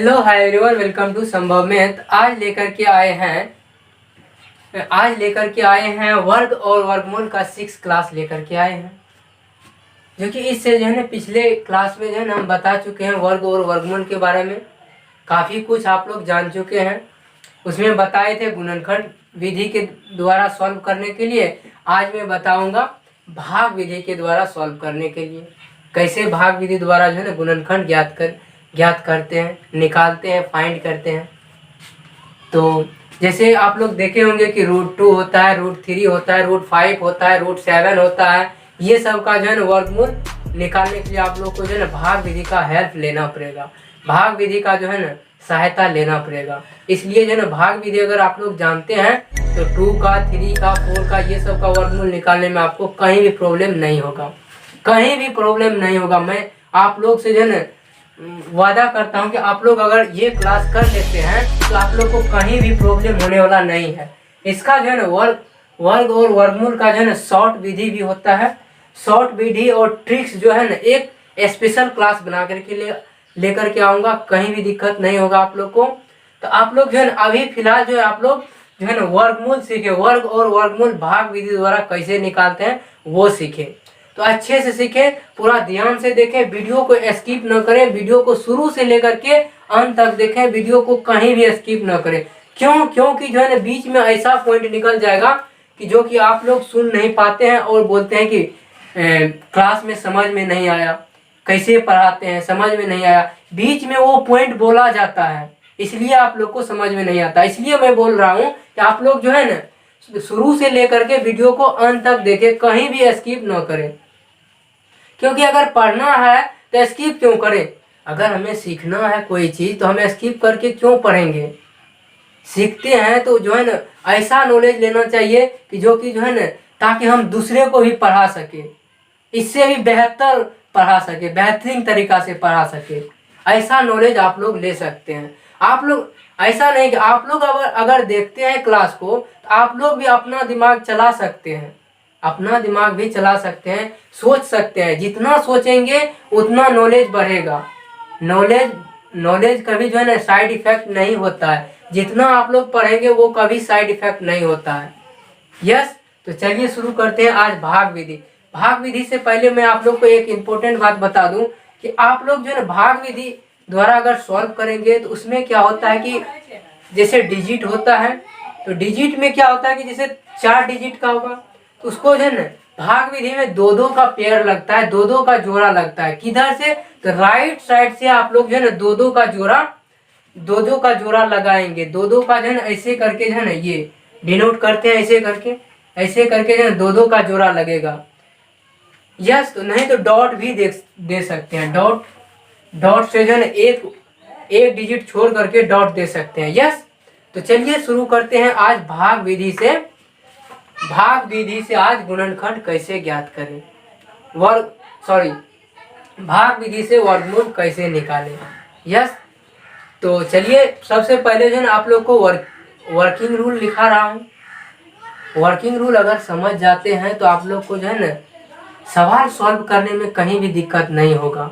Hello hi everyone, welcome to Sambhav math. आज लेकर के आए हैं वर्ग और वर्गमूल का 6 क्लास लेकर के आए हैं, जो कि इससे जो है ना पिछले क्लास में जो है ना हम बता चुके हैं वर्ग और वर्गमूल के बारे में। काफ़ी कुछ आप लोग जान चुके हैं। उसमें बताए थे गुणनखंड विधि के द्वारा सॉल्व करने के लिए। आज मैं बताऊंगा भाग विधि के द्वारा सॉल्व करने के लिए, कैसे भाग विधि द्वारा जो है ना गुणनखंड ज्ञात करते हैं, निकालते हैं, फाइंड करते हैं। तो जैसे आप लोग देखे होंगे कि √2 होता है, √3 होता है, √5 होता है, √7 होता है। ये सब का जो है ना वर्गमूल निकालने के लिए आप लोग को जो है ना भाग विधि का हेल्प लेना पड़ेगा, भाग विधि का जो है ना सहायता लेना पड़ेगा। इसलिए जो है ना भाग विधि अगर आप लोग जानते हैं तो 2 का, 3 का, 4 का ये सब का वर्गमूल निकालने में आपको कहीं भी प्रॉब्लम नहीं होगा, कहीं भी प्रॉब्लम नहीं होगा। मैं आप लोग से जो है ना वादा करता हूं कि आप लोग अगर ये क्लास कर लेते हैं तो आप लोग को कहीं भी प्रॉब्लम होने वाला नहीं है। इसका जो है ना वर्ग और वर्गमूल का जो है ना शॉर्ट विधि भी होता है। शॉर्ट विधि और ट्रिक्स जो है ना एक स्पेशल क्लास बना करके लेकर के आऊँगा, कहीं भी दिक्कत नहीं होगा आप लोग को। तो आप लोग जो है ना अभी फिलहाल जो है आप लोग जो है ना वर्गमूल सीखे, वर्ग और वर्गमूल भाग विधि द्वारा कैसे निकालते हैं वो सीखे। तो अच्छे से सीखें, पूरा ध्यान से देखें, वीडियो को स्किप न करें, वीडियो को शुरू से लेकर के अंत तक देखें, वीडियो को कहीं भी स्किप न करें। क्योंकि जो है ना बीच में ऐसा पॉइंट निकल जाएगा कि जो कि आप लोग सुन नहीं पाते हैं और बोलते हैं कि क्लास में समझ में नहीं आया, कैसे पढ़ाते हैं समझ में नहीं आया। बीच में वो पॉइंट बोला जाता है, इसलिए आप लोग को समझ में नहीं आता। इसलिए मैं बोल रहा हूँ कि आप लोग जो है ना शुरू से लेकर के वीडियो को अंत तक देखें, कहीं भी स्किप न करें। क्योंकि अगर पढ़ना है तो स्किप क्यों करें? अगर हमें सीखना है कोई चीज़ तो हम स्किप करके क्यों पढ़ेंगे? सीखते हैं तो जो है ना ऐसा नॉलेज लेना चाहिए कि जो है ना ताकि हम दूसरे को भी पढ़ा सके, इससे भी बेहतर पढ़ा सके, बेहतरीन तरीका से पढ़ा सके। ऐसा नॉलेज आप लोग ले सकते हैं। आप लोग ऐसा नहीं कि आप लोग अगर देखते हैं क्लास को तो आप लोग भी अपना दिमाग चला सकते हैं, अपना दिमाग भी चला सकते हैं, सोच सकते हैं। जितना सोचेंगे उतना नॉलेज बढ़ेगा। नॉलेज कभी जो है ना साइड इफेक्ट नहीं होता है, जितना आप लोग पढ़ेंगे वो कभी साइड इफेक्ट नहीं होता है। यस, तो चलिए शुरू करते हैं आज भाग विधि। भाग विधि से पहले मैं आप लोग को एक इम्पोर्टेंट बात बता दूं कि आप लोग जो है ना भाग विधि द्वारा अगर सॉल्व करेंगे तो उसमें क्या होता है कि जैसे डिजिट होता है, तो डिजिट में क्या होता है कि जैसे 4 डिजिट का होगा तो उसको जो है ना भाग विधि में 2-2 का पेयर लगता है, 2-2 का जोड़ा लगता है। किधर से? तो राइट साइड से आप लोग जो है ना 2-2 का जोड़ा लगाएंगे। 2-2 का जो है ना ऐसे करके जो है ना ये डिनोट करते हैं, ऐसे करके जो है 2-2 का जोड़ा लगेगा। यस, तो नहीं तो डॉट भी दे सकते हैं। डॉट से जो है ना एक डिजिट छोड़ करके डॉट दे सकते हैं। यस, तो चलिए शुरू करते हैं आज भाग विधि से आज गुणनखंड कैसे ज्ञात करें, भाग विधि से वर्गमूल कैसे निकालें। यस, तो चलिए सबसे पहले जो है ना आप लोग को वर्किंग रूल लिखा रहा हूँ। वर्किंग रूल अगर समझ जाते हैं तो आप लोग को जो है ना सवाल सॉल्व करने में कहीं भी दिक्कत नहीं होगा।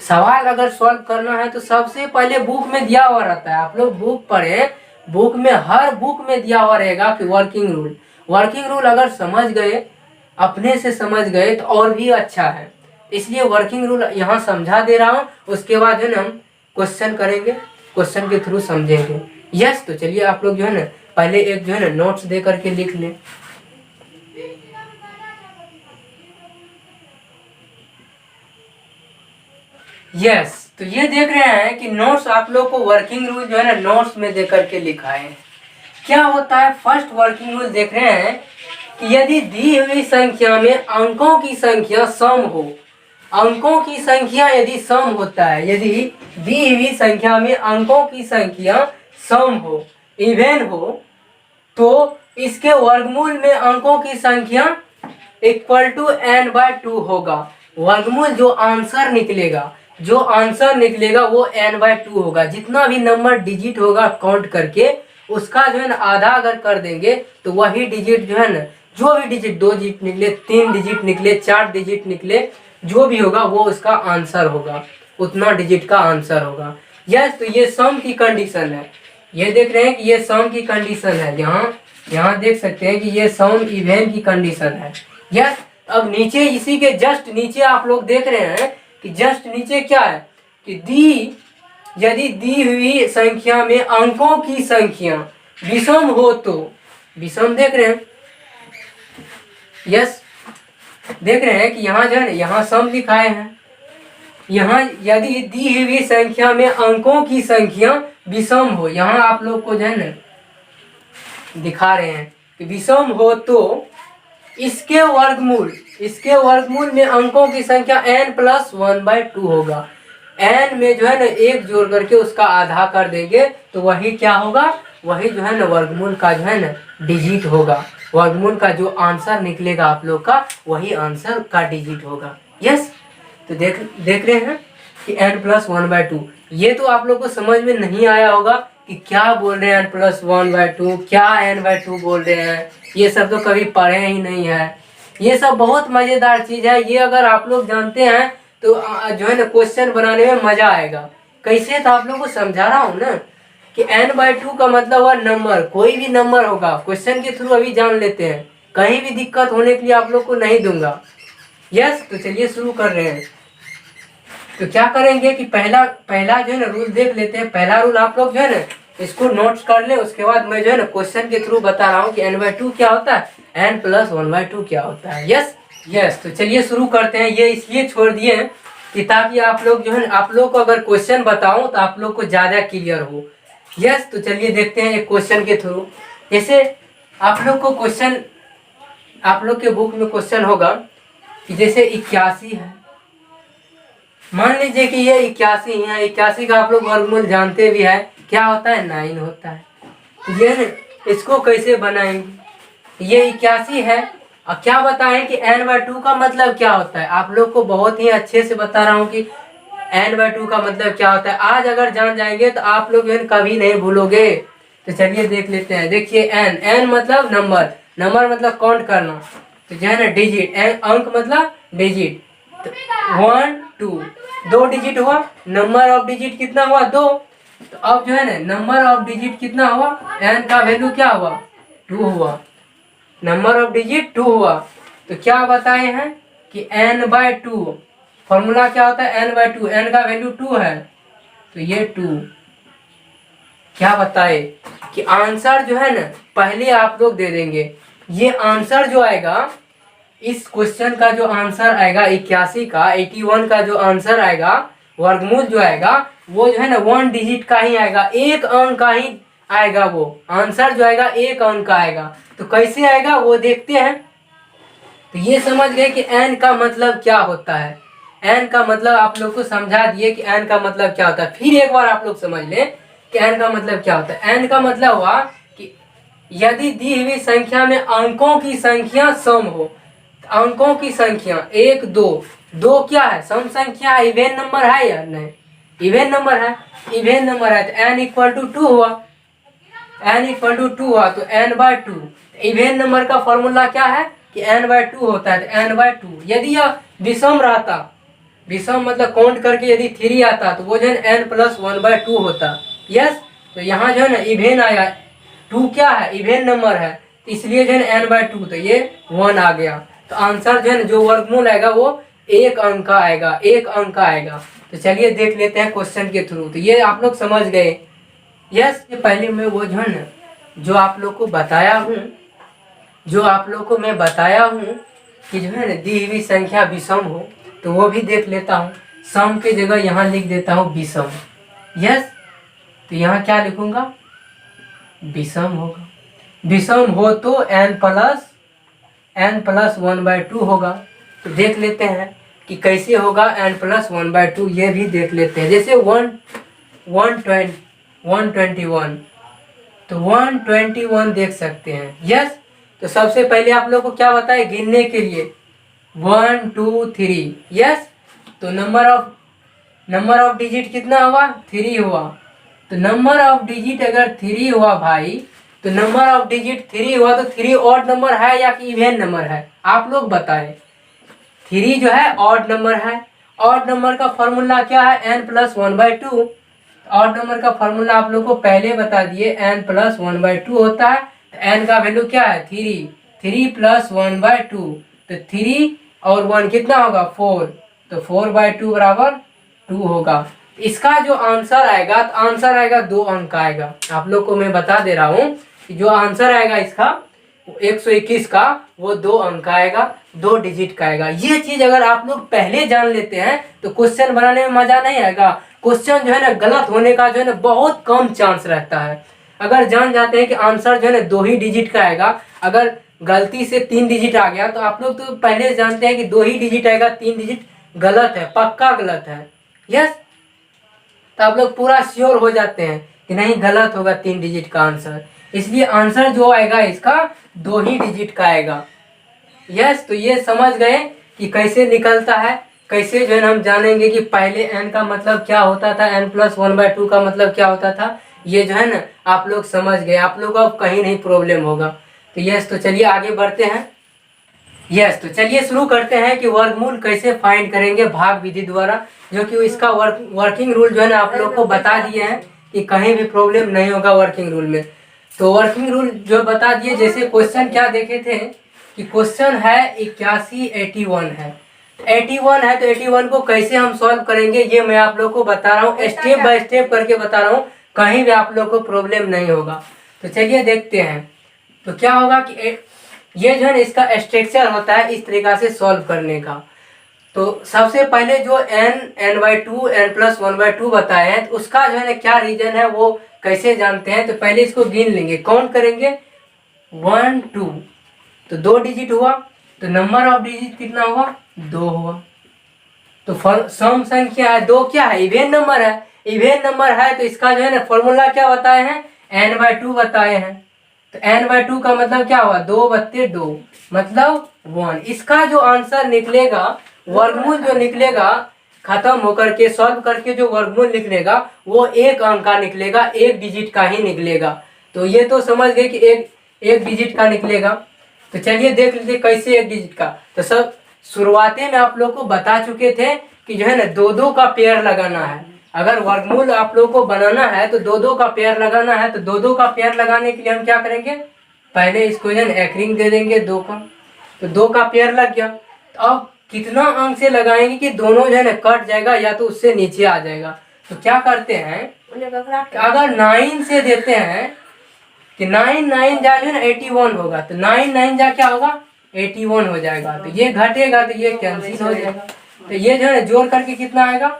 सवाल अगर सॉल्व करना है तो सबसे पहले बुक में दिया हुआ रहता है, आप लोग बुक पढ़े, बुक में हर बुक में दिया हुआ रहेगा कि वर्किंग रूल अगर समझ गए, अपने से समझ गए तो और भी अच्छा है। इसलिए वर्किंग रूल यहाँ समझा दे रहा हूँ, उसके बाद जो है ना हम क्वेश्चन करेंगे, क्वेश्चन के थ्रू समझेंगे। यस, तो चलिए आप लोग जो है ना पहले एक जो है ना नोट्स दे करके लिख लें। यस, तो ये देख रहे हैं कि नोट्स आप लोग को वर्किंग रूल जो है ना नोट्स में दे करके लिखा है। क्या होता है? फर्स्ट वर्किंग रूल देख रहे हैं कि यदि दी हुई संख्या में अंकों की संख्या सम हो, अंकों की संख्या यदि सम होता है, यदि दी हुई संख्या में अंकों की संख्या सम हो, इवन हो, तो इसके वर्गमूल में अंकों की संख्या = n/2 होगा। वर्गमूल जो आंसर निकलेगा वो n/2 होगा। जितना भी नंबर डिजिट होगा काउंट करके उसका जो है ना आधा अगर कर देंगे तो वही डिजिट जो है ना, जो भी डिजिट 2 डिजिट निकले, 3 डिजिट निकले, 4 डिजिट निकले, जो भी होगा वो उसका आंसर होगा, उतना डिजिट का आंसर होगा। यस, तो ये सम की कंडीशन है। ये देख रहे हैं कि ये सम की कंडीशन है। यहाँ देख सकते हैं कि ये सम इवेन की कंडीशन है। यस, अब नीचे इसी के जस्ट नीचे आप लोग देख रहे हैं कि जस्ट नीचे क्या है कि यदि दी हुई संख्या में अंकों की संख्या विषम हो तो, विषम देख रहे हैं, यस देख रहे हैं कि यहाँ जो है यहाँ सम दिखाए हैं। यहाँ यदि दी हुई संख्या में अंकों की संख्या विषम हो, यहाँ आप लोग को जो है ना दिखा रहे हैं कि विषम हो तो इसके वर्गमूल में अंकों की संख्या n+1/2 होगा। n में जो है ना एक जोड़ करके उसका आधा कर देंगे तो वही क्या होगा, वही जो है ना वर्गमूल का जो है ना डिजिट होगा। वर्गमूल का जो आंसर निकलेगा आप लोग का वही आंसर का डिजिट होगा। यस, तो देख रहे हैं कि n+1/2। ये तो आप लोग को समझ में नहीं आया होगा कि क्या बोल रहे हैं n+1/2, क्या n/2 बोल रहे हैं। ये सब तो कभी पढ़े ही नहीं है। ये सब बहुत मज़ेदार चीज़ है। ये अगर आप लोग जानते हैं तो जो है ना क्वेश्चन बनाने में मज़ा आएगा। कैसे, तो आप लोग को समझा रहा हूँ ना कि n/2 का मतलब हुआ नंबर, कोई भी नंबर होगा। क्वेश्चन के थ्रू अभी जान लेते हैं, कहीं भी दिक्कत होने के लिए आप लोग को नहीं दूंगा। यस, तो चलिए शुरू कर रहे हैं। तो क्या करेंगे कि पहला जो है ना रूल देख लेते हैं। पहला रूल आप लोग जो है ना इसको नोट्स कर ले, उसके बाद मैं जो है ना क्वेश्चन के थ्रू बता रहा हूँ कि n/2 क्या होता है, n+1/2 क्या होता है। यस, तो चलिए शुरू करते हैं। ये इसलिए छोड़ दिए हैं कि ताकि आप लोग जो है आप लोग को अगर क्वेश्चन बताऊं तो आप लोग को ज़्यादा क्लियर हो। यस, तो चलिए देखते हैं एक क्वेश्चन के थ्रू। जैसे आप लोग को क्वेश्चन, आप लोग के बुक में क्वेश्चन होगा कि जैसे 81 है, मान लीजिए कि ये 81 है। 81 का आप लोग वर्गमूल जानते भी है, क्या होता है, 9 होता है। तो ये इसको कैसे बनाएंगे, ये 81 है और क्या बताएं कि n/2 का मतलब क्या होता है। आप लोग को बहुत ही अच्छे से बता रहा हूँ कि n/2 का मतलब क्या होता है। आज अगर जान जाएंगे तो आप लोग कभी नहीं भूलोगे। तो चलिए देख लेते हैं। देखिए n मतलब नंबर मतलब काउंट करना, तो जो है ना डिजिट, अंक मतलब डिजिट। तो 1 2 2 डिजिट हुआ। नंबर ऑफ डिजिट कितना हुआ, 2। तो अब जो है ना नंबर ऑफ डिजिट कितना हुआ, n का वैल्यू क्या हुआ, 2 हुआ। नंबर ऑफ डिजिट 2 हुआ। तो क्या बताए हैं कि n/2, फॉर्मूला क्या होता है, n/2, n का वैल्यू 2 है तो ये 2। क्या बताए कि आंसर जो है ना पहले आप लोग दे देंगे। ये आंसर जो आएगा, इस क्वेश्चन का जो आंसर आएगा 81 का, 81 का जो आंसर आएगा, वर्गमूल जो आएगा वो जो है ना 1 डिजिट का ही आएगा, एक अंक का ही आएगा। वो आंसर जो आएगा एक अंक का आएगा। तो कैसे आएगा वो देखते हैं। तो ये समझ गए कि n का मतलब क्या होता है। n का मतलब आप लोग को समझा दिए कि n का मतलब क्या होता है। फिर एक बार आप लोग समझ लें कि n का मतलब क्या होता है। n का मतलब हुआ कि यदि दी हुई संख्या में अंकों की संख्या सम हो। अंकों की संख्या 1 2, 2 क्या है, सम संख्या, इवेन नंबर है या नहीं, इवेन नंबर है। इवेन नंबर है तो n=2 हुआ, n=2 हुआ तो n/2। इवेन नंबर का फॉर्मूला क्या है कि n/2 होता है, तो n/2। यदि यह विषम रहता, विषम मतलब काउंट करके यदि 3 आता तो वो जो है n+1/2 होता। यस, तो यहाँ जो है ना इवेन आया, 2 क्या है, इवेन नंबर है, इसलिए जो है n/2, तो ये 1 आ गया। तो आंसर जो है ना जो वर्गमूल आएगा वो एक अंक का आएगा, एक अंक का आएगा। तो चलिए देख लेते हैं क्वेश्चन के थ्रू। तो ये आप लोग समझ गए। यस, पहले मैं वो जो है ना जो आप लोग को बताया हूँ, जो आप लोग को मैं बताया हूँ कि जो है ना दी हुई संख्या विषम हो, तो वो भी देख लेता हूँ। सम के जगह यहाँ लिख देता हूँ विषम। यस, तो यहाँ क्या लिखूंगा, विषम होगा। विषम हो तो n+1/2 होगा। तो देख लेते हैं कि कैसे होगा n+1/2, ये भी देख लेते हैं। जैसे 121, तो 121 देख सकते हैं। यस, तो सबसे पहले आप लोग को क्या बताए गिनने के लिए, 1 2 3। यस, तो नंबर ऑफ डिजिट कितना हुआ, 3 हुआ। तो नंबर ऑफ डिजिट अगर 3 हुआ भाई, तो नंबर ऑफ डिजिट 3 हुआ तो 3 ऑड नंबर है या कि इवेन नंबर है, आप लोग बताएं। 3 जो है ऑड नंबर है। ऑड नंबर का फॉर्मूला क्या है, n+1/2। ऑड नंबर का फॉर्मूला आप लोग को पहले बता दिए, n+1/2 होता है। तो n का वैल्यू क्या है 3, 3+1/2, तो 3 और 1 कितना होगा 4, तो 4/2 बराबर 2 होगा। इसका जो आंसर आएगा, तो आंसर आएगा 2 अंक आएगा। आप लोग को मैं बता दे रहा हूँ कि जो आंसर आएगा इसका 121 का, वो 2 अंक आएगा, 2 डिजिट का आएगा। ये चीज अगर आप लोग पहले जान लेते हैं तो क्वेश्चन बनाने में मजा नहीं आएगा। क्वेश्चन जो है ना गलत होने का जो है ना बहुत कम चांस रहता है। अगर जान जाते हैं कि आंसर जो है ना 2 ही डिजिट का आएगा, अगर गलती से 3 डिजिट आ गया तो आप लोग तो पहले जानते हैं कि 2 ही डिजिट आएगा, 3 डिजिट गलत है, पक्का गलत है। यस, तो आप लोग पूरा श्योर हो जाते हैं कि नहीं गलत होगा 3 डिजिट का आंसर। इसलिए आंसर जो आएगा इसका 2 ही डिजिट का आएगा। यस, तो ये समझ गए कि कैसे निकलता है, कैसे जो है हम जानेंगे कि पहले n का मतलब क्या होता था, n+1/2 का मतलब क्या होता था। ये जो है ना आप लोग समझ गए, आप लोग को अब कहीं नहीं प्रॉब्लम होगा। तो यस, तो चलिए आगे बढ़ते हैं। यस, तो चलिए शुरू करते हैं कि वर्गमूल कैसे फाइंड करेंगे भाग विधि द्वारा, जो कि इसका वर्किंग रूल जो है ना आप लोग को बता दिए हैं कि कहीं भी प्रॉब्लम नहीं होगा वर्किंग रूल में। तो वर्किंग रूल जो बता दिए, जैसे क्वेश्चन क्या देखे थे कि क्वेश्चन है 81 है, 81 है, तो 81 को कैसे हम सॉल्व करेंगे ये मैं आप लोग को बता रहा हूँ, स्टेप बाय स्टेप करके बता रहा हूँ, कहीं भी आप लोग को प्रॉब्लम नहीं होगा। तो चलिए देखते हैं। तो क्या होगा कि ये जो है ना इसका स्ट्रक्चर होता है इस तरीका से सॉल्व करने का। तो सबसे पहले जो n/2 n+1/2 बताए हैं, तो उसका जो है ना क्या रीजन है वो कैसे जानते हैं। तो पहले इसको गिन लेंगे, काउंट करेंगे 1 2, तो 2 डिजिट हुआ, तो नंबर ऑफ डिजिट कितना हुआ 2 हुआ। तो सम संख्या है 2, क्या है इवेन नंबर है, इवेन नंबर है, तो इसका जो है ना फॉर्मूला क्या बताए हैं n/2 बताए हैं। तो n/2 का मतलब क्या हुआ 2/2 मतलब 1। इसका जो आंसर निकलेगा, वर्गमूल जो निकलेगा खत्म होकर के सॉल्व करके जो वर्गमूल निकलेगा वो 1 अंक का निकलेगा, 1 डिजिट का ही निकलेगा। तो ये तो समझ गए कि एक डिजिट का निकलेगा। तो चलिए देख लीजिए कैसे 1 डिजिट का। तो सब शुरुआती में आप लोग को बता चुके थे कि जो है ना 2-2 का पेयर लगाना है। अगर वर्गमूल आप लोग को बनाना है तो 2-2 का पेयर लगाना है। तो 2-2 का पेयर लगाने के लिए हम क्या करेंगे, पहले इसको जो है एक रिंग दे देंगे 2 का, तो 2 का पेयर लग गया। तो अब कितना अंक से लगाएंगे कि दोनों जो है ना कट जाएगा या तो उससे नीचे आ जाएगा। तो क्या करते हैं, अगर 9 से देते हैं कि 9 9 जा जो है ना 81 होगा, तो 9 9 जा क्या होगा 81 हो जाएगा। तो ये घटेगा तो ये कैंसिल हो जाएगा। तो ये जो है जोड़ करके कितना आएगा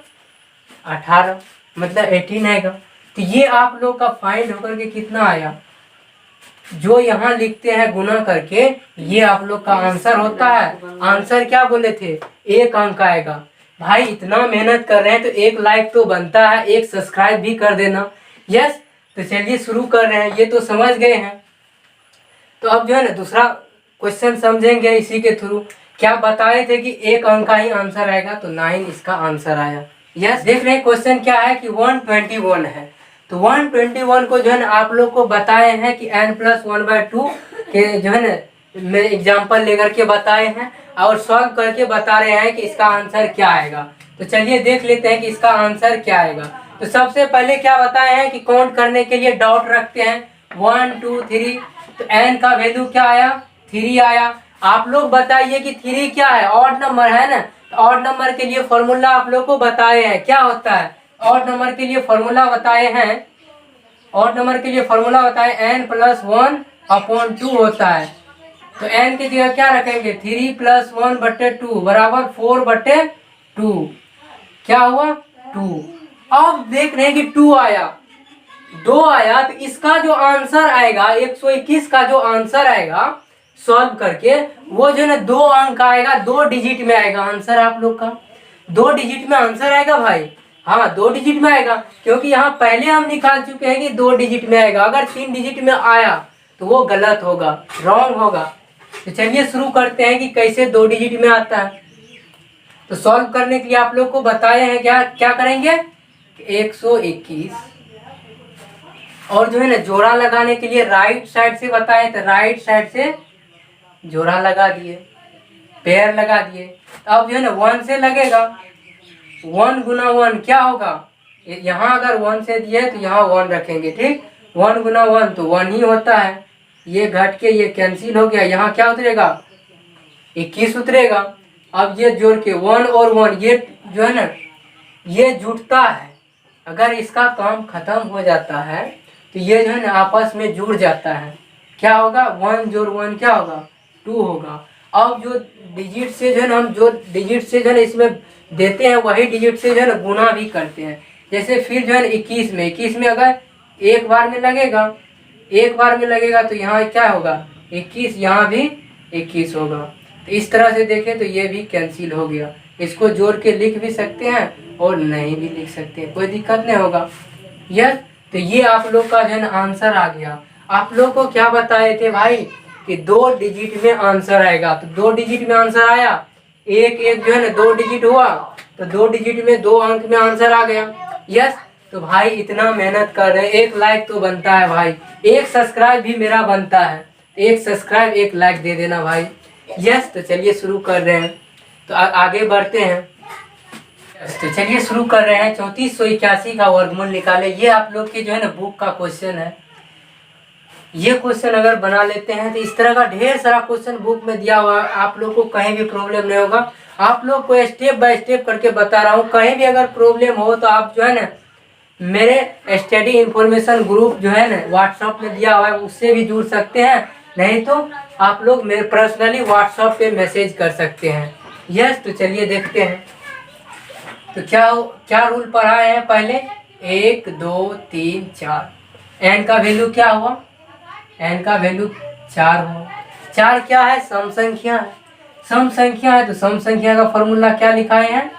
18, मतलब 18 आएगा। तो ये आप लोग का फाइंड होकर के कितना आया, जो यहाँ लिखते हैं गुना करके, ये आप लोग का आंसर होता है। आंसर क्या बोले थे 1 अंक आएगा। भाई इतना मेहनत कर रहे हैं तो 1 लाइक तो बनता है, 1 सब्सक्राइब भी कर देना। यस, तो चलिए शुरू कर रहे हैं, ये तो समझ गए हैं। तो अब जो है ना दूसरा क्वेश्चन समझेंगे इसी के थ्रू। क्या बताए थे कि 1 अंक का ही आंसर आएगा, तो 9 इसका आंसर आया। यस, देख रहे हैं क्वेश्चन क्या है कि 121 है। तो 121 को जो है ना आप लोग को बताए हैं कि n+1/2 के जो है ना मैं एग्जाम्पल लेकर के बताए हैं और सॉल्व करके बता रहे हैं कि इसका आंसर क्या आएगा। तो चलिए देख लेते हैं कि इसका आंसर क्या आएगा। तो सबसे पहले क्या बताए हैं कि काउंट करने के लिए डॉट रखते हैं 1 2 3। तो n का वैल्यू क्या आया 3 आया। आप लोग बताइए कि 3 क्या है, ऑड नंबर है ना। तो ऑड नंबर के लिए फॉर्मूला आप लोग को बताए हैं, क्या होता है ऑड नंबर के लिए फॉर्मूला बताए हैं, ऑड नंबर के लिए फॉर्मूला बताए n+1/2 होता है। तो n की जगह क्या रखेंगे 3 + 1/2 बराबर 4/2, क्या हुआ 2। अब देख रहे हैं कि 2 आया, 2 आया, तो इसका जो आंसर आएगा 121 का जो आंसर आएगा सॉल्व करके, वो जो है ना 2 अंक आएगा, 2 डिजिट में आएगा आंसर आप लोग का। 2 डिजिट में आंसर आएगा भाई, हाँ 2 डिजिट में आएगा, क्योंकि यहाँ पहले हम निकाल चुके हैं कि 2 डिजिट में आएगा। अगर 3 डिजिट में आया तो वो गलत होगा, रॉन्ग होगा। तो चलिए शुरू करते हैं कि कैसे 2 डिजिट में आता है। तो सॉल्व करने के लिए आप लोग को बताए हैं क्या क्या करेंगे 121, और जो है ना जोड़ा लगाने के लिए राइट साइड से बताए, तो राइट साइड से जोड़ा लगा दिए, पेयर लगा दिए। अब जो है ना 1 से लगेगा, 1 × 1 क्या होगा यहाँ अगर 1 से दिया है तो यहाँ 1 रखेंगे, ठीक। 1 गुना 1 तो 1 ही होता है। ये घट के ये कैंसिल हो गया, यहाँ क्या उतरेगा 21 उतरेगा। अब ये जोड़ के 1 और 1 ये जो है ना ये जुड़ता है। अगर इसका काम खत्म हो जाता है तो ये जो है ना आपस में जुड़ जाता है। क्या होगा 1 जोड़ 1 क्या होगा 2 होगा। अब जो डिजिट से जो है ना हम जो डिजिट से जो है ना इसमें देते हैं वही डिजिट से जो है ना गुना भी करते हैं। जैसे फिर जो है ना 21 में अगर एक बार में लगेगा तो यहाँ क्या होगा 21, यहाँ भी 21 होगा। तो इस तरह से देखें तो ये भी कैंसिल हो गया। इसको जोड़ के लिख भी सकते हैं और नहीं भी लिख सकते हैं, कोई दिक्कत नहीं होगा। यस, तो ये आप लोग का जो है ना आंसर आ गया। आप लोग को क्या बताए थे भाई कि 2 डिजिट में आंसर आएगा, तो 2 डिजिट में आंसर आया। एक जो है ना 2 डिजिट हुआ तो 2 डिजिट में 2 अंक में आंसर आ गया। यस, तो भाई इतना मेहनत कर रहे हैं, 1 लाइक तो बनता है भाई, 1 सब्सक्राइब भी मेरा बनता है। 1 सब्सक्राइब 1 लाइक दे देना भाई। यस, तो चलिए शुरू कर रहे हैं, तो आगे बढ़ते हैं। तो चलिए शुरू कर रहे हैं। 3481 का वर्गमूल निकाले। ये आप लोग की जो है ना बुक का क्वेश्चन है। ये क्वेश्चन अगर बना लेते हैं तो इस तरह का ढेर सारा क्वेश्चन बुक में दिया हुआ है, आप लोग को कहीं भी प्रॉब्लम नहीं होगा। आप लोग को स्टेप बाय स्टेप करके बता रहा हूँ। कहीं भी अगर प्रॉब्लम हो तो आप जो है ना मेरे स्टडी इंफॉर्मेशन ग्रुप जो है ना व्हाट्सएप में दिया हुआ है उससे भी जुड़ सकते हैं, नहीं तो आप लोग मेरे पर्सनली व्हाट्सएप पे मैसेज कर सकते हैं। यस, तो चलिए देखते हैं। तो क्या रूल पढ़ाए हैं पहले 1 2 3 4। एन का वैल्यू क्या हुआ, एन का वैल्यू 4 हुआ। 4 क्या है सम संख्या है। सम संख्या है तो सम संख्या का फॉर्मूला क्या लिखाए हैं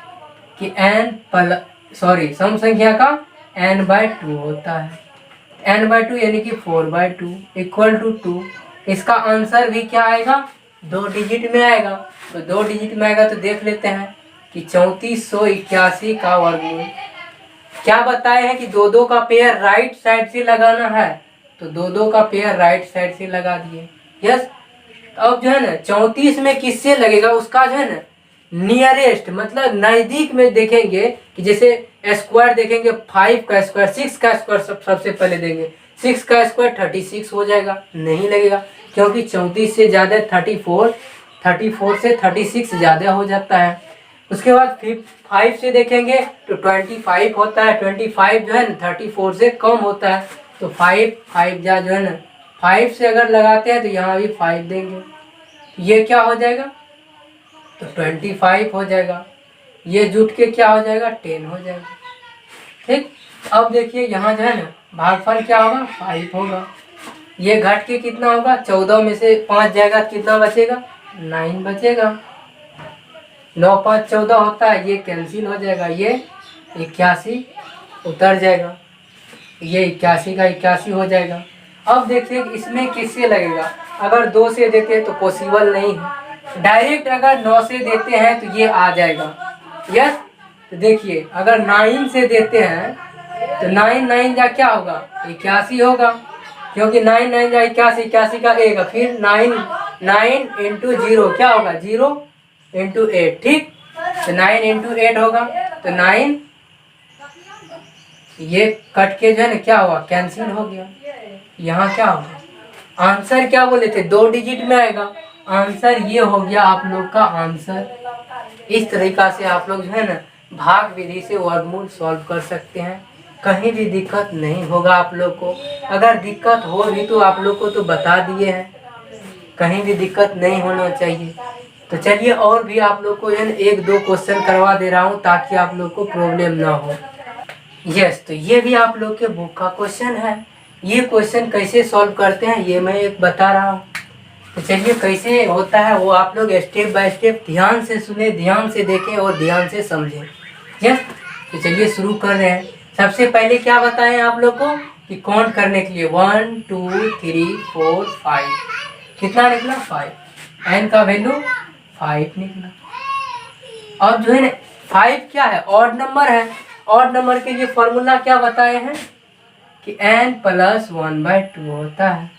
कि सम संख्या का n/2 होता है। n/2 यानी कि 4/2 इक्वल टू 2। इसका आंसर भी क्या आएगा 2 डिजिट में आएगा। तो 2 डिजिट में आएगा तो देख लेते हैं कि 3481 का वर्गमूल। क्या बताए हैं कि 2 का पेयर राइट साइड से लगाना है, तो 2 का पेयर राइट साइड से लगा दिए। यस, अब जो है ना 34 में किससे लगेगा उसका जो है ना नियरेस्ट मतलब नजदीक में देखेंगे कि जैसे स्क्वायर देखेंगे 5 का स्क्वायर 6 का स्क्वायर सबसे पहले देंगे। 6 का स्क्वायर 36 हो जाएगा, नहीं लगेगा क्योंकि 34 से ज़्यादा 34 से 36 ज़्यादा हो जाता है। उसके बाद 5 से देखेंगे तो 25 होता है। 25 जो है ना 34 से कम होता है, तो 5 जो है ना 5 से अगर लगाते हैं तो यहाँ भी 5 देंगे, ये क्या हो जाएगा तो 25 हो जाएगा। ये जुट के क्या हो जाएगा 10 हो जाएगा। ठीक, अब देखिए यहाँ जो है ना भागफल क्या होगा 5 होगा। ये घट के कितना होगा 14 में से 5 जाएगा कितना बचेगा 9 बचेगा। 9 5 14 होता है, ये कैंसिल हो जाएगा। ये 81 उतर जाएगा, ये 81 का 81 हो जाएगा। अब देखिए इसमें किससे लगेगा। अगर 2 से देते हैं तो पॉसिबल नहीं है। डायरेक्ट अगर 9 से देते हैं तो ये आ जाएगा। यस, तो देखिए अगर 9 से देते हैं तो 9 जा क्या होगा 81 होगा, क्योंकि 9 जा 81 का 1 फिर 9 इंटू 0 क्या होगा 0 इंटू 8। ठीक, तो 9 इंटू 8 होगा, तो 9 ये कट के जो है ना क्या हुआ कैंसिल हो गया। यहाँ क्या होगा आंसर क्या बोले थे 2 डिजिट में आएगा। आंसर ये हो गया आप लोग का आंसर। इस तरीका से आप लोग जो है ना भाग विधि से वर्गमूल सॉल्व कर सकते हैं, कहीं भी दिक्कत नहीं होगा आप लोग को। अगर दिक्कत हो भी तो आप लोग को तो बता दिए हैं, कहीं भी दिक्कत नहीं होना चाहिए। तो चलिए और भी आप लोग को 1-2 क्वेश्चन करवा दे रहा हूँ ताकि आप लोग को प्रॉब्लम ना हो। यस, तो ये भी आप लोग के बुक का क्वेश्चन है। ये क्वेश्चन कैसे सॉल्व करते हैं ये मैं एक बता रहा हूँ। तो चलिए कैसे होता है वो आप लोग स्टेप बाय स्टेप ध्यान से सुने, ध्यान से देखें और ध्यान से समझें। यस, तो चलिए शुरू कर रहे हैं। सबसे पहले क्या बताएं आप लोग को कि काउंट करने के लिए 1 2 3 4 5 कितना निकला 5। एन का वैल्यू 5 निकला। अब जो है ना 5 क्या है ऑड नंबर है। ऑड नंबर के लिए फॉर्मूला क्या बताए हैं कि n + 1/2 होता है।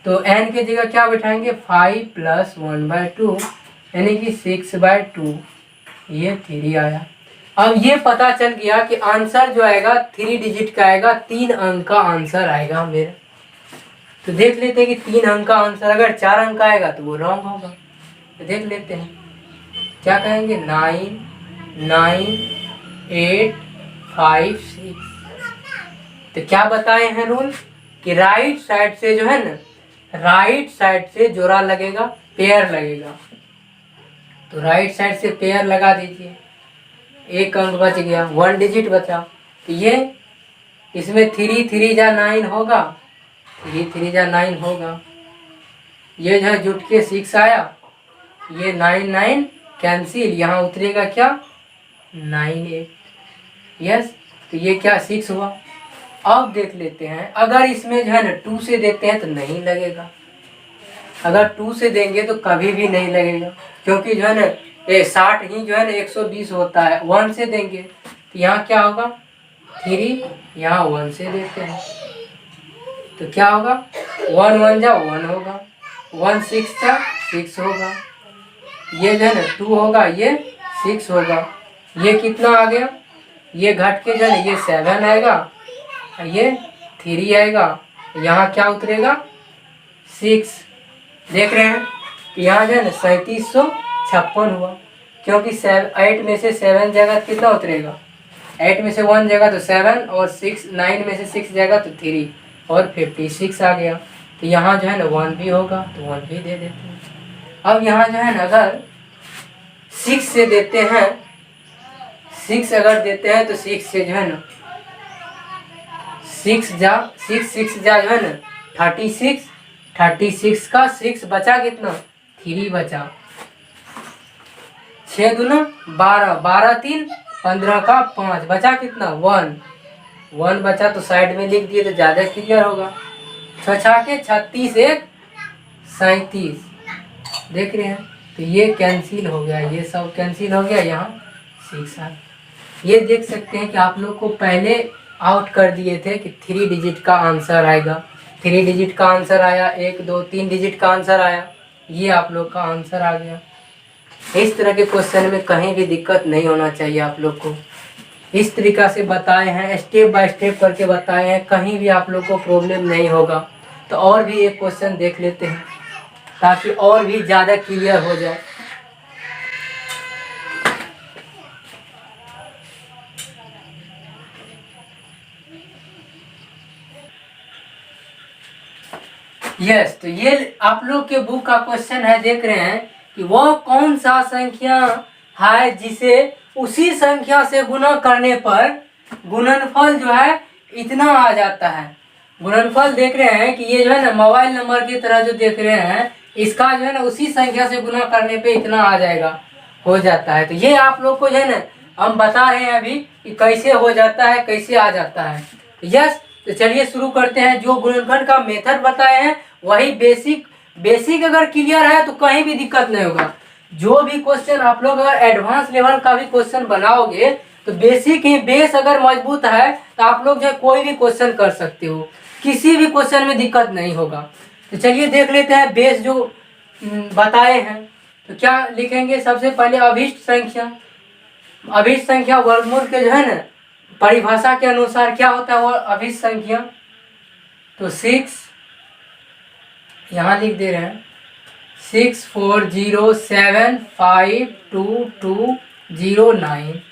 तो n की जगह क्या बैठाएंगे 5 + 1/2 यानी कि 6/2, ये 3 आया। अब ये पता चल गया कि आंसर जो आएगा 3 डिजिट का आएगा, 3 अंक का आंसर आएगा मेरा। तो देख लेते हैं कि 3 अंक का आंसर अगर 4 अंक का आएगा तो वो रॉन्ग होगा। तो देख लेते हैं क्या कहेंगे, 9 9 8 5 6। तो क्या बताए हैं रूल कि राइट साइड से जो है ना, राइट साइड से जोड़ा लगेगा, पेयर लगेगा। तो राइट साइड से पेयर लगा दीजिए, 1 अंक बच गया, 1 डिजिट बचा। तो ये इसमें 3 3 जा 9 होगा, 3 3 जा 9 होगा। ये जो है जुट के 6 आया, ये 9 9 कैंसिल, यहाँ उतरेगा क्या 9 8। यस, तो ये क्या 6 हुआ। अब देख लेते हैं अगर इसमें जो है ना 2 से देते हैं तो नहीं लगेगा। अगर 2 से देंगे तो कभी भी नहीं लगेगा, क्योंकि जो है ना 60 ही जो है ना 120 होता है। 1 से देंगे तो यहाँ क्या होगा 3, यहाँ 1 से देते हैं तो क्या होगा 1 1 जा 1 होगा, 1 6 जा 6 होगा। ये जो है ना 2 होगा, ये 6 होगा। ये कितना आ गया, ये घट के जो है ना ये 7 आएगा, ये 3 आएगा, यहाँ क्या उतरेगा 6। देख रहे हैं कि यहाँ जो है ना 3756 हुआ, क्योंकि 8 में से 7 जगह कितना उतरेगा, 8 में से 1 जगह तो 7 और 6 9 में से 6 जगह तो 3 और 56 आ गया। तो यहाँ जो है ना 1 भी होगा तो 1 भी दे देते हैं। अब यहाँ जो है ना अगर 6 से देते हैं, 6 अगर देते हैं तो 6 से जो है ना 6 जा जो है ना 36, 36 का 6 बचा कितना 3 बचा, 6 दूना 12, 12 3 15 का 5 बचा कितना 1 बचा। तो साइड में लिख दिए तो ज़्यादा क्लियर होगा। 6 के 36 1 37। देख रहे हैं तो ये कैंसिल हो गया, ये सब कैंसिल हो गया, यहाँ 6 आ। ये देख सकते हैं कि आप लोग को पहले आउट कर दिए थे कि 3 डिजिट का आंसर आएगा। 3 डिजिट का आंसर आया, 1 2 3 डिजिट का आंसर आया, ये आप लोग का आंसर आ गया। इस तरह के क्वेश्चन में कहीं भी दिक्कत नहीं होना चाहिए। आप लोग को इस तरीका से बताए हैं, स्टेप बाय स्टेप करके बताए हैं, कहीं भी आप लोग को प्रॉब्लम नहीं होगा। तो और भी एक क्वेश्चन देख लेते हैं ताकि और भी ज़्यादा क्लियर हो जाए। यस, तो ये आप लोग के बुक का क्वेश्चन है। देख रहे हैं कि वह कौन सा संख्या है जिसे उसी संख्या से गुणा करने पर गुणनफल जो है इतना आ जाता है। गुणनफल देख रहे हैं कि ये जो है ना मोबाइल नंबर की तरह जो देख रहे हैं, इसका जो है ना उसी संख्या से गुणा करने पे इतना आ जाएगा, हो जाता है। तो ये आप लोग को जो है ना हम बता रहे हैं अभी कि कैसे हो जाता है, कैसे आ जाता है। यस, तो चलिए शुरू करते हैं। जो गुणनफल का मेथड बताए हैं वही बेसिक अगर क्लियर है तो कहीं भी दिक्कत नहीं होगा। जो भी क्वेश्चन आप लोग अगर एडवांस लेवल का भी क्वेश्चन बनाओगे तो बेसिक ही बेस अगर मजबूत है तो आप लोग जो है कोई भी क्वेश्चन कर सकते हो, किसी भी क्वेश्चन में दिक्कत नहीं होगा। तो चलिए देख लेते हैं बेस जो बताए हैं। तो क्या लिखेंगे, सबसे पहले अभिष्ट संख्या। अभिष्ट संख्या वर्गमूल के जो है ना परिभाषा के अनुसार क्या होता है वो अभिष्ट संख्या। तो 6 यहाँ लिख दे रहे हैं 640752209।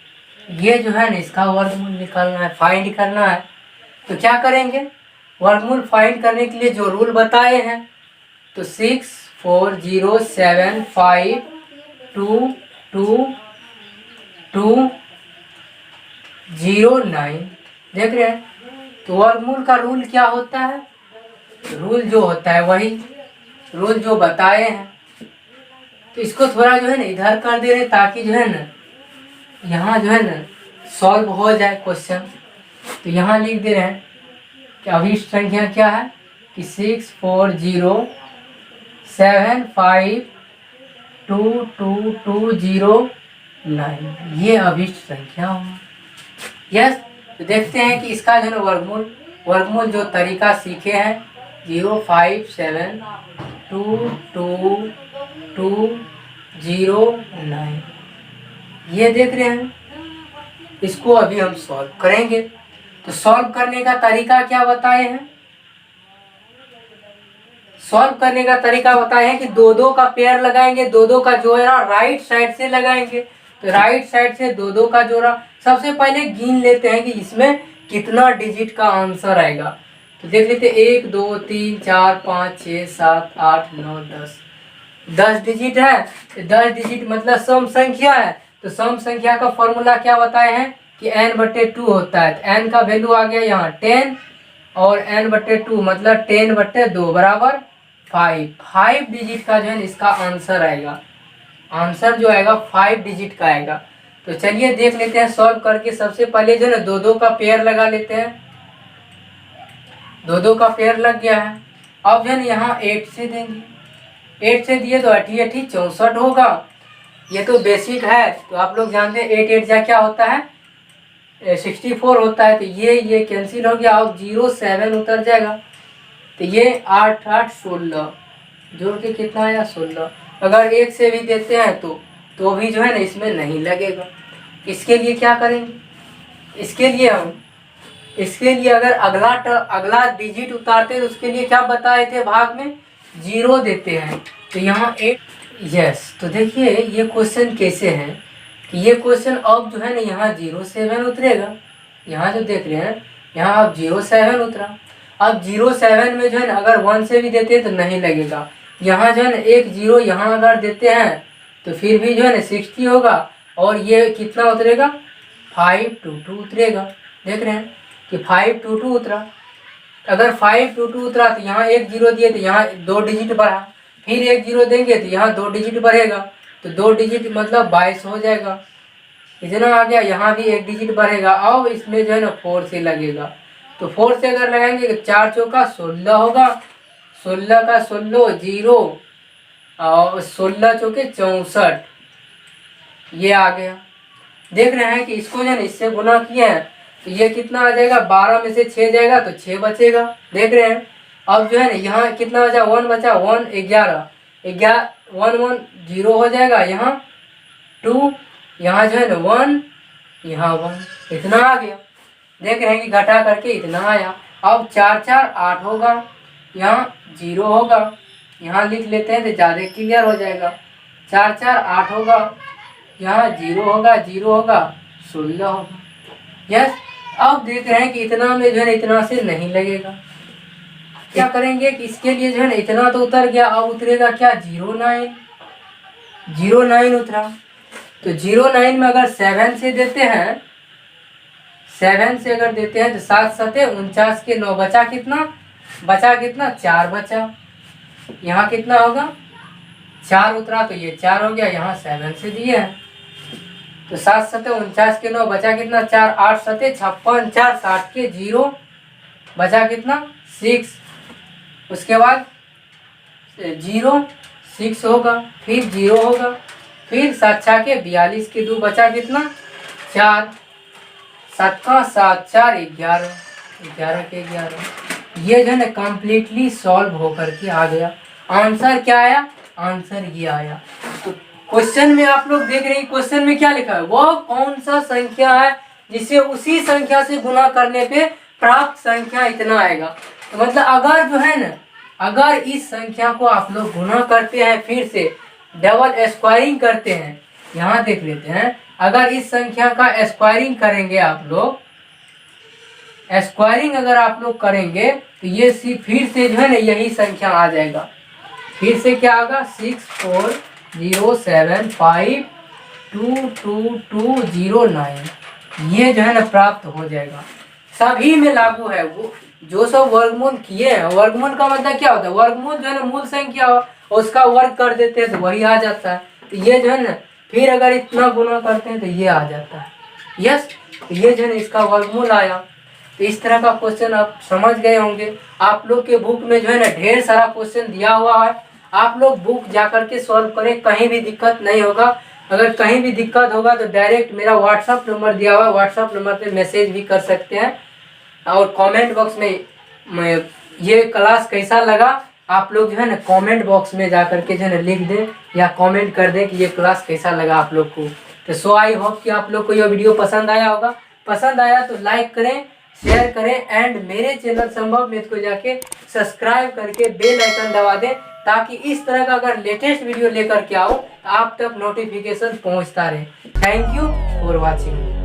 ये जो है ना इसका वर्गमूल निकालना है, फाइंड करना है। तो क्या करेंगे, वर्गमूल फाइंड करने के लिए जो रूल बताए हैं तो 640752209 देख रहे हैं। तो वर्गमूल का रूल क्या होता है, रूल जो होता है वही रूल जो बताए हैं। तो इसको थोड़ा जो है ना इधर कर दे रहे ताकि जो है ना यहाँ जो है ना सॉल्व हो जाए क्वेश्चन। तो यहाँ लिख दे रहे हैं कि अभिष्ट संख्या क्या है कि 640752209 ये अभिष्ट संख्या होगा। यस, तो देखते हैं कि इसका जो है वर्गमूल जो तरीका सीखे हैं 0572209 ये देख रहे हैं। इसको अभी हम सॉल्व करेंगे। तो सॉल्व करने का तरीका क्या बताए हैं? सॉल्व करने का तरीका बताए हैं कि दो दो का पेयर लगाएंगे, दो दो का जोड़ा राइट साइड से लगाएंगे। तो राइट साइड से दो दो का जोड़ा सबसे पहले गिन लेते हैं कि इसमें कितना डिजिट का आंसर आएगा। तो देख लेते 1 2 3 4 5 6 7 8 9 10, 10 डिजिट है। तो 10 डिजिट मतलब सम संख्या है। तो सम संख्या का फॉर्मूला क्या बताए हैं कि n/2 होता है। तो n का वैल्यू आ गया यहाँ 10 और n/2 मतलब 10/2 बराबर 5 डिजिट का जो है इसका आंसर आएगा। आंसर जो आएगा 5 डिजिट का आएगा। तो चलिए देख लेते हैं सॉल्व करके। सबसे पहले जो है ना दो दो का पेयर लगा लेते हैं। दो दो का पेयर लग गया है। अब जो है यहाँ 8 से देंगे, 8 से दिए तो 8 8 64 होगा। ये तो बेसिक है, तो आप लोग जानते हैं 8 8 जा क्या होता है 64 होता है। तो ये कैंसिल हो गया। अब 0 7 उतर जाएगा। तो ये 8 8 16 जोड़ के कितना आया 16। अगर 1 से भी देते हैं तो भी जो है ना इसमें नहीं लगेगा। इसके लिए क्या करेंगे? इसके लिए अगर अगला डिजिट उतारते तो उसके लिए क्या बताए थे भाग में 0 देते हैं। तो यहाँ 8 यस। तो देखिए ये क्वेश्चन कैसे है कि ये क्वेश्चन अब जो है ना यहाँ 0 7 उतरेगा। यहाँ जो देख रहे हैं यहाँ अब 0 7 उतरा। अब 0 7 में जो है ना अगर 1 से भी देते हैं तो नहीं लगेगा। यहाँ जो है ना 1 0 यहाँ अगर देते हैं तो फिर भी जो है ना 60 होगा। और ये कितना उतरेगा 5 2 2 उतरेगा। देख रहे हैं कि 5 2 2 उतरा। अगर 5 2 2 उतरा तो यहाँ 1 0 दिए तो यहाँ 2 डिजिट बढ़ा। फिर 1 0 देंगे तो यहाँ 2 डिजिट बढ़ेगा। तो 2 डिजिट मतलब 22 हो जाएगा। इतना आ गया। यहाँ भी 1 डिजिट बढ़ेगा। अब इसमें जो है ना 4 से लगेगा। तो 4 से अगर लगाएंगे तो 4 चौका 16 होगा। 16 का 16 0 और 16 चौके 64 ये आ गया। देख रहे हैं कि इसको जो है इससे गुना किए हैं तो ये कितना आ जाएगा 12 में से 6 जाएगा तो 6 बचेगा। देख रहे हैं। अब जो है ना यहाँ कितना बचा 1 बचा 1 11 1 1 0 हो जाएगा। यहाँ 2 यहाँ जो है ना 1 यहाँ 1 इतना आ गया। देख रहे हैं कि घटा करके इतना आया। अब 4 4 8 होगा। यहाँ 0 होगा। यहाँ लिख लेते हैं तो ज़्यादा क्लियर हो जाएगा। 4 4 8 होगा। यहाँ 0 होगा 0 होगा 16 होगा। यस। अब देख रहे हैं कि इतना में जो है ना इतना से नहीं लगेगा। क्या करेंगे कि इसके लिए जो है ना इतना तो उतर गया। अब उतरेगा क्या 09 उतरा। तो 09 में अगर 7 से देते हैं 7 से अगर देते हैं तो 7 7 49 के 9 बचा कितना 4 बचा। यहाँ कितना होगा 4 उतरा तो ये 4 हो गया। यहाँ 7 से दिए हैं तो 7 7 49 के 9 बचा कितना 4 8 7 56 4 60 के 0 बचा कितना 6। उसके बाद 0 6 होगा फिर 0 होगा फिर 7 6 के 42 के 2 बचा कितना 4 7 का 7 4 11 11 के 11। ये जो है ना कम्प्लीटली सॉल्व होकर के आ गया। आंसर क्या आया? आंसर ये आया। तो क्वेश्चन में आप लोग देख रहे हैं क्वेश्चन में क्या लिखा है वो कौन सा संख्या है जिसे उसी संख्या से गुना करने पे प्राप्त संख्या इतना आएगा। तो मतलब अगर जो है ना अगर इस संख्या को आप लोग गुना करते हैं फिर से डबल स्क्वायरिंग करते हैं। यहाँ देख लेते हैं अगर इस संख्या का स्क्वायरिंग करेंगे आप लोग स्क्वायरिंग अगर आप लोग करेंगे तो ये फिर से जो है ना यही संख्या आ जाएगा। फिर से क्या होगा 6 4 0 7 5 2 2 2 0 9 ये जो है ना प्राप्त हो जाएगा। सभी में लागू है। वो जो सब वर्गमूल किए हैं वर्गमूल का मतलब क्या होता है वर्गमूल जो है ना मूल संख्या उसका वर्ग कर देते हैं तो वही आ जाता है। तो ये जो है ना फिर अगर इतना गुना करते हैं तो ये आ जाता है। यस। तो ये जो है ना इसका वर्गमूल आया। तो इस तरह का क्वेश्चन आप समझ गए होंगे। आप लोग के बुक में जो है ना ढेर सारा क्वेश्चन दिया हुआ है। आप लोग बुक जा करके सॉल्व करें कहीं भी दिक्कत नहीं होगा। अगर कहीं भी दिक्कत होगा तो डायरेक्ट मेरा व्हाट्सअप नंबर दिया हुआ है व्हाट्सअप नंबर पे मैसेज भी कर सकते हैं। और कमेंट बॉक्स में ये क्लास कैसा लगा आप लोग जो है ना कमेंट बॉक्स में जा करके जो है ना लिख दें या कमेंट कर दें कि ये क्लास कैसा लगा आप लोग को। तो सो आई होप कि आप लोग को यह वीडियो पसंद आया होगा। पसंद आया तो लाइक करें, शेयर करें एंड मेरे चैनल संभव मैथ को जाके सब्सक्राइब करके बेल आइकन दबा दें, ताकि इस तरह का अगर लेटेस्ट वीडियो लेकर के आओ तो आप तक नोटिफिकेशन पहुंचता रहे। Thank you for watching.